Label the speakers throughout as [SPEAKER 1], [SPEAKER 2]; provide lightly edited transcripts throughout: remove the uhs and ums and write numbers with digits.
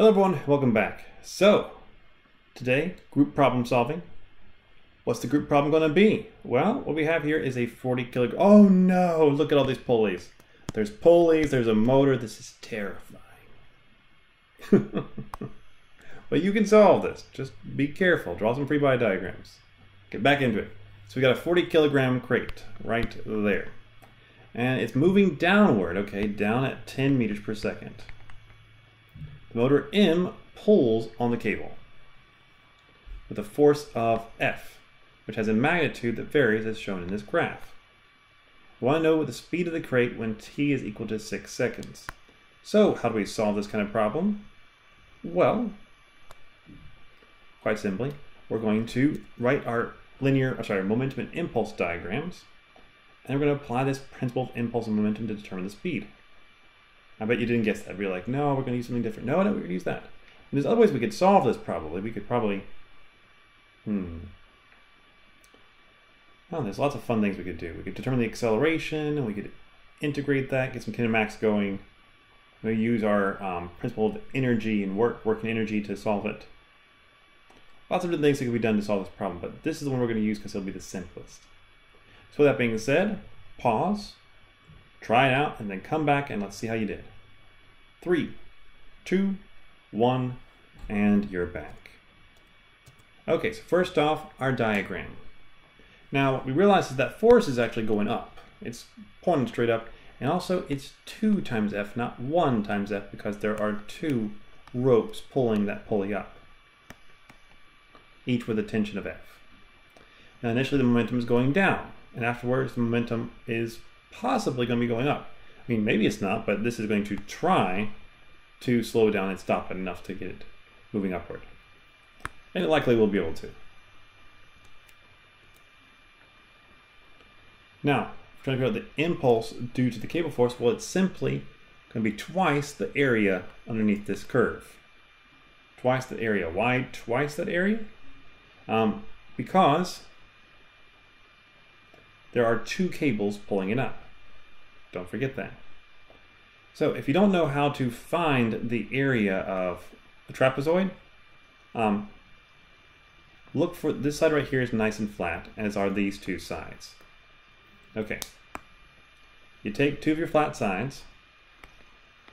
[SPEAKER 1] Hello everyone, welcome back. So, today, group problem solving. What's the group problem going to be? Well, what we have here is a 40 kilogram. Oh no, look at all these pulleys. There's pulleys, there's a motor, this is terrifying. But you can solve this, just be careful, draw some free body diagrams. Get back into it. So we got a 40 kilogram crate right there. And it's moving downward, okay, down at 10 meters per second. The motor M pulls on the cable with a force of F, which has a magnitude that varies as shown in this graph. We want to know the speed of the crate when t is equal to 6 seconds. So how do we solve this kind of problem? Well, quite simply, we're going to write our momentum and impulse diagrams, and we're going to apply this principle of impulse and momentum to determine the speed. I bet you didn't guess that. We're like, no, we're going to use something different. No, we're going to use that. And there's other ways we could solve this probably. We could probably, oh, there's lots of fun things we could do. We could determine the acceleration, and we could integrate that, get some kinematics going. We use our principle of energy and working energy to solve it. Lots of different things that could be done to solve this problem, but this is the one we're going to use because it'll be the simplest. So with that being said, pause, try it out, and then come back and let's see how you did. 3, 2, 1, and you're back. Okay, so first off, our diagram. Now, what we realize is that force is actually going up. It's pointing straight up, and also it's 2 times F, not 1 times F, because there are 2 ropes pulling that pulley up, each with a tension of F. Now, initially the momentum is going down, and afterwards the momentum is possibly going to be going up. I mean, maybe it's not, but this is going to try to slow down and stop it enough to get it moving upward. And it likely will be able to. Now, trying to figure out the impulse due to the cable force, well, it's simply going to be twice the area underneath this curve. Twice the area. Why twice that area? Because there are 2 cables pulling it up. Don't forget that. So if you don't know how to find the area of a trapezoid, look for this side right here is nice and flat, as are these 2 sides. Okay. You take 2 of your flat sides.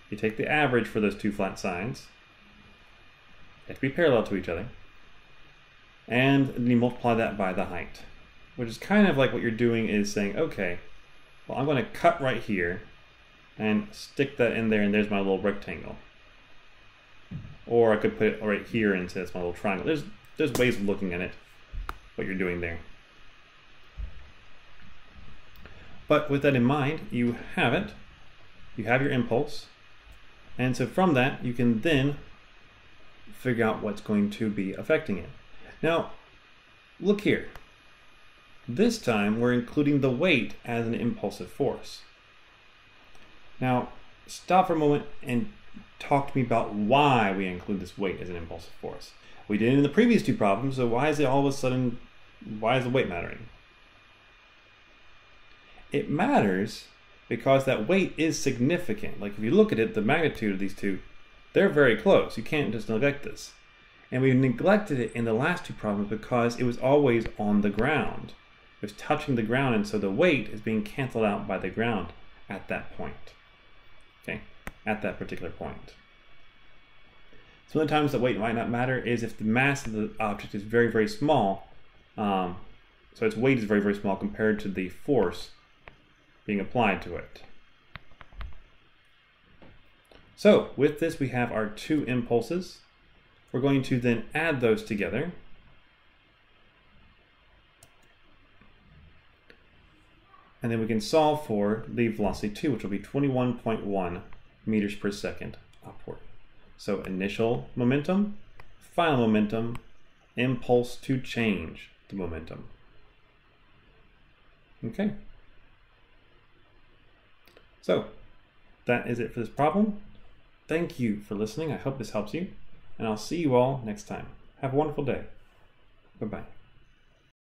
[SPEAKER 1] You take the average for those 2 flat sides. They have to be parallel to each other. And then you multiply that by the height, which is kind of like what you're doing is saying, okay, well, I'm going to cut right here and stick that in there, and there's my little rectangle. Or I could put it right here and say it's my little triangle. There's ways of looking at it, what you're doing there. But with that in mind, you have it. You have your impulse. And so from that, you can then figure out what's going to be affecting it. Now, look here. This time, we're including the weight as an impulsive force. Now, stop for a moment and talk to me about why we include this weight as an impulsive force. We did it in the previous 2 problems, so why is it all of a sudden, why is the weight mattering? It matters because that weight is significant. Like if you look at it, the magnitude of these 2, they're very close. You can't just neglect this. And we neglected it in the last 2 problems because it was always on the ground. It was touching the ground, and so the weight is being canceled out by the ground at that point. Okay, at that particular point. Some of the times that weight might not matter is if the mass of the object is very, very small. So its weight is very, very small compared to the force being applied to it. So with this, we have our 2 impulses. We're going to then add those together. And then we can solve for the velocity 2, which will be 21.1 meters per second upward. So initial momentum, final momentum, impulse to change the momentum. Okay. So that is it for this problem. Thank you for listening. I hope this helps you. And I'll see you all next time. Have a wonderful day. Bye-bye.